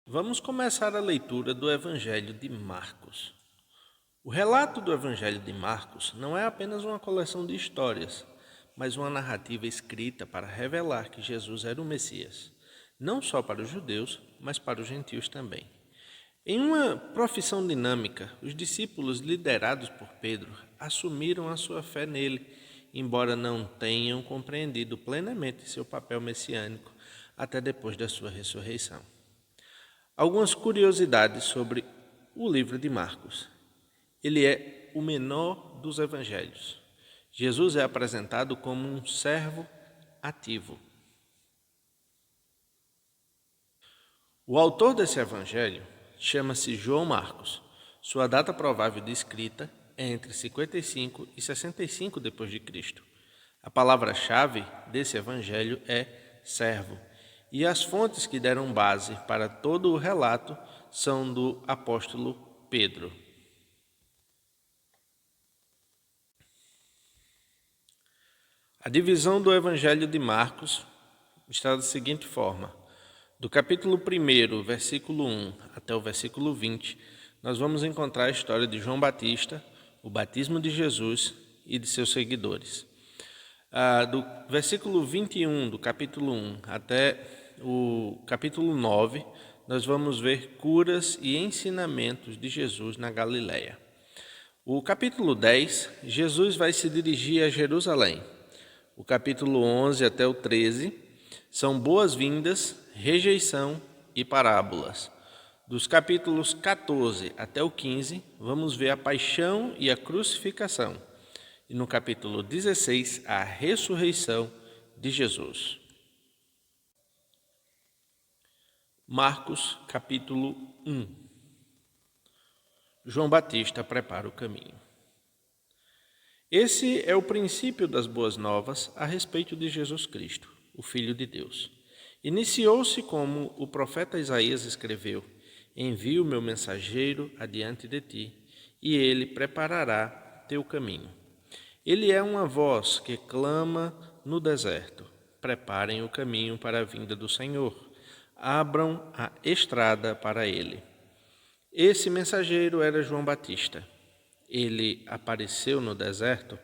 Vamos começar a leitura do Evangelho de Marcos. O relato do Evangelho de Marcos não é apenas uma coleção de histórias, mas uma narrativa escrita para revelar que Jesus era o Messias, não só para os judeus, mas para os gentios também. Em uma profissão dinâmica, os discípulos liderados por Pedro assumiram a sua fé nele, embora não tenham compreendido plenamente seu papel messiânico até depois da sua ressurreição. Algumas curiosidades sobre o livro de Marcos. Ele é o menor dos evangelhos. Jesus é apresentado como um servo ativo. O autor desse evangelho chama-se João Marcos. Sua data provável de escrita é entre 55 e 65 d.C. A palavra-chave desse evangelho é servo. E as fontes que deram base para todo o relato são do apóstolo Pedro. A divisão do Evangelho de Marcos está da seguinte forma. Do capítulo 1, versículo 1 até o versículo 20, nós vamos encontrar a história de João Batista, o batismo de Jesus e de seus seguidores. Do versículo 21 do capítulo 1 até o capítulo 9, nós vamos ver curas e ensinamentos de Jesus na Galileia. O capítulo 10, Jesus vai se dirigir a Jerusalém. O capítulo 11 até o 13 são boas-vindas, rejeição e parábolas. Dos capítulos 14 até o 15, vamos ver a paixão e a crucificação. E no capítulo 16, a ressurreição de Jesus. Marcos, capítulo 1. João Batista prepara o caminho. Esse é o princípio das boas novas a respeito de Jesus Cristo, o Filho de Deus. Iniciou-se como o profeta Isaías escreveu: Envio meu mensageiro adiante de ti, e ele preparará teu caminho. Ele é uma voz que clama no deserto: Preparem o caminho para a vinda do Senhor. Abram a estrada para ele. Esse mensageiro era João Batista. Ele apareceu no deserto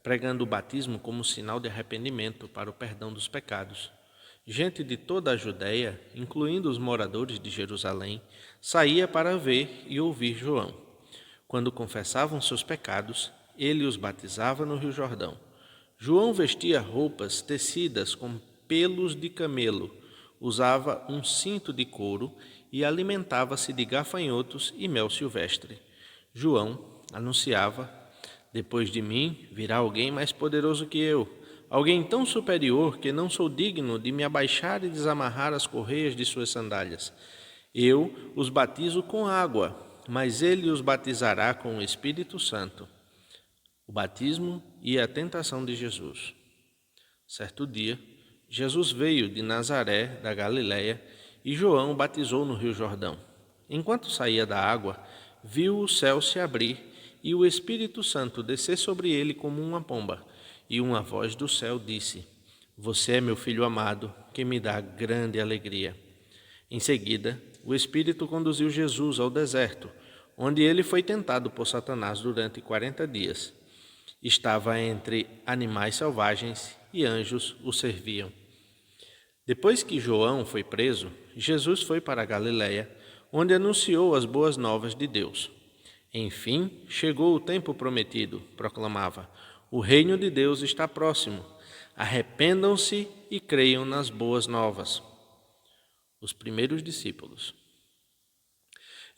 pregando o batismo como sinal de arrependimento para o perdão dos pecados. Gente de toda a Judéia, incluindo os moradores de Jerusalém, saía para ver e ouvir João. Quando confessavam seus pecados, ele os batizava no Rio Jordão. João vestia roupas tecidas com pelos de camelo, usava um cinto de couro e alimentava-se de gafanhotos e mel silvestre. João anunciava: Depois de mim virá alguém mais poderoso que eu, alguém tão superior que não sou digno de me abaixar e desamarrar as correias de suas sandálias. Eu os batizo com água, mas ele os batizará com o Espírito Santo. O batismo e a tentação de Jesus. Certo dia, Jesus veio de Nazaré, da Galiléia, e João o batizou no Rio Jordão. Enquanto saía da água, viu o céu se abrir e o Espírito Santo descer sobre ele como uma pomba. E uma voz do céu disse: Você é meu filho amado, que me dá grande alegria. Em seguida, o Espírito conduziu Jesus ao deserto, onde ele foi tentado por Satanás durante 40 dias. Estava entre animais selvagens e anjos o serviam. Depois que João foi preso, Jesus foi para a Galiléia, onde anunciou as boas novas de Deus. Enfim, chegou o tempo prometido, proclamava: O reino de Deus está próximo. Arrependam-se e creiam nas boas novas. Os primeiros discípulos.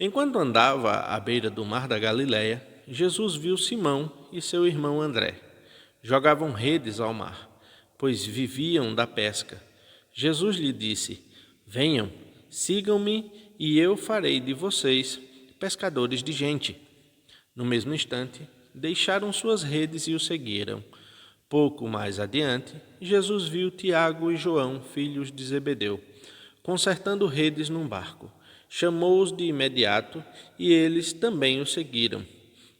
Enquanto andava à beira do mar da Galiléia, Jesus viu Simão e seu irmão André. Jogavam redes ao mar, pois viviam da pesca. Jesus lhe disse: Venham, sigam-me e eu farei de vocês pescadores de gente. No mesmo instante, deixaram suas redes e o seguiram. Pouco mais adiante, Jesus viu Tiago e João, filhos de Zebedeu, consertando redes num barco. Chamou-os de imediato e eles também o seguiram,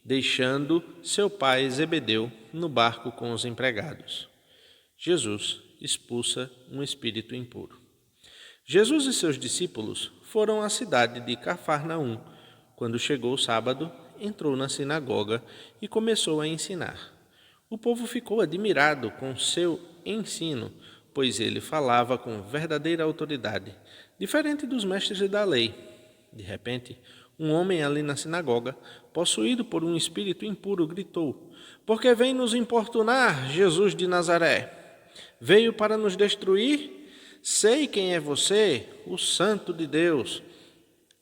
deixando seu pai Zebedeu no barco com os empregados. Jesus expulsa um espírito impuro. Jesus e seus discípulos foram à cidade de Cafarnaum. Quando chegou o sábado, entrou na sinagoga e começou a ensinar. O povo ficou admirado com seu ensino, pois ele falava com verdadeira autoridade, diferente dos mestres da lei. De repente, um homem ali na sinagoga, possuído por um espírito impuro, gritou: "Por que vem nos importunar, Jesus de Nazaré? Veio para nos destruir? Sei quem é você, o Santo de Deus."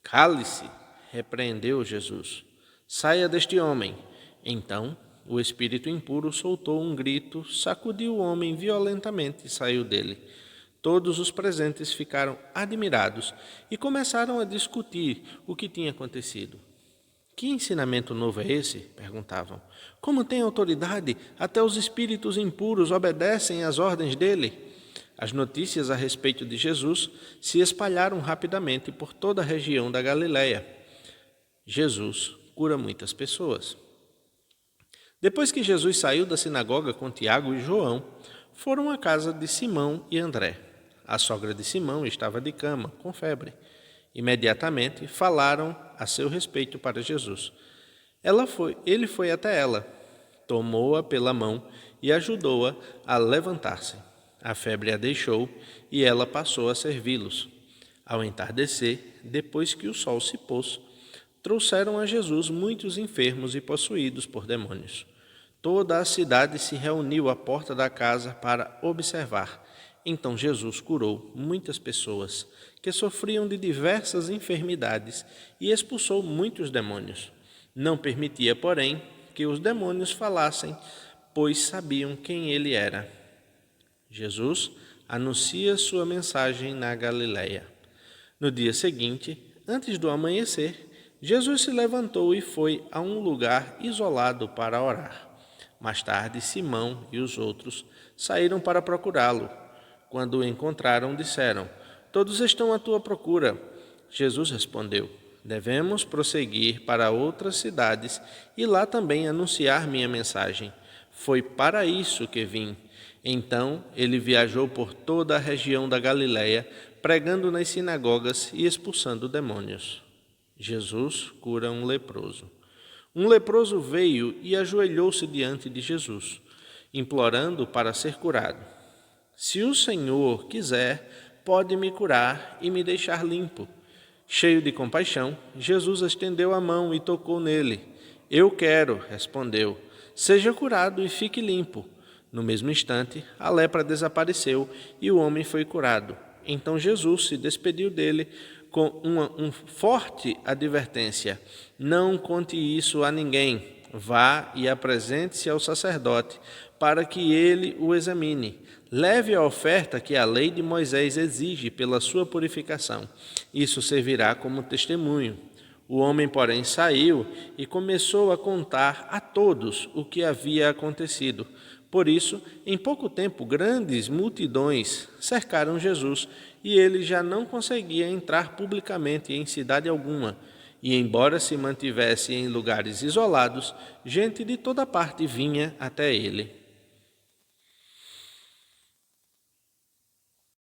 "Cale-se", repreendeu Jesus. "Saia deste homem." Então, o espírito impuro soltou um grito, sacudiu o homem violentamente e saiu dele. Todos os presentes ficaram admirados e começaram a discutir o que tinha acontecido. "Que ensinamento novo é esse?" perguntavam. "Como tem autoridade? Até os espíritos impuros obedecem às ordens dele." As notícias a respeito de Jesus se espalharam rapidamente por toda a região da Galiléia. Jesus cura muitas pessoas. Depois que Jesus saiu da sinagoga com Tiago e João, foram à casa de Simão e André. A sogra de Simão estava de cama, com febre. Imediatamente falaram a seu respeito para Jesus. Ele foi até ela, tomou-a pela mão e ajudou-a a levantar-se. A febre a deixou e ela passou a servi-los. Ao entardecer, depois que o sol se pôs, trouxeram a Jesus muitos enfermos e possuídos por demônios. Toda a cidade se reuniu à porta da casa para observar. Então Jesus curou muitas pessoas que sofriam de diversas enfermidades e expulsou muitos demônios. Não permitia, porém, que os demônios falassem, pois sabiam quem ele era. Jesus anuncia sua mensagem na Galiléia. No dia seguinte, antes do amanhecer, Jesus se levantou e foi a um lugar isolado para orar. Mais tarde, Simão e os outros saíram para procurá-lo. Quando o encontraram, disseram: "Todos estão à tua procura." Jesus respondeu: "Devemos prosseguir para outras cidades e lá também anunciar minha mensagem. Foi para isso que vim." Então ele viajou por toda a região da Galiléia, pregando nas sinagogas e expulsando demônios. Jesus cura um leproso. Um leproso veio e ajoelhou-se diante de Jesus, implorando para ser curado. "Se o Senhor quiser, pode me curar e me deixar limpo." Cheio de compaixão, Jesus estendeu a mão e tocou nele. "Eu quero", respondeu. "Seja curado e fique limpo." No mesmo instante, a lepra desapareceu e o homem foi curado. Então Jesus se despediu dele com uma forte advertência: "Não conte isso a ninguém. Vá e apresente-se ao sacerdote para que ele o examine. Leve a oferta que a lei de Moisés exige pela sua purificação. Isso servirá como testemunho." O homem, porém, saiu e começou a contar a todos o que havia acontecido. Por isso, em pouco tempo, grandes multidões cercaram Jesus e ele já não conseguia entrar publicamente em cidade alguma. E, embora se mantivesse em lugares isolados, gente de toda parte vinha até ele.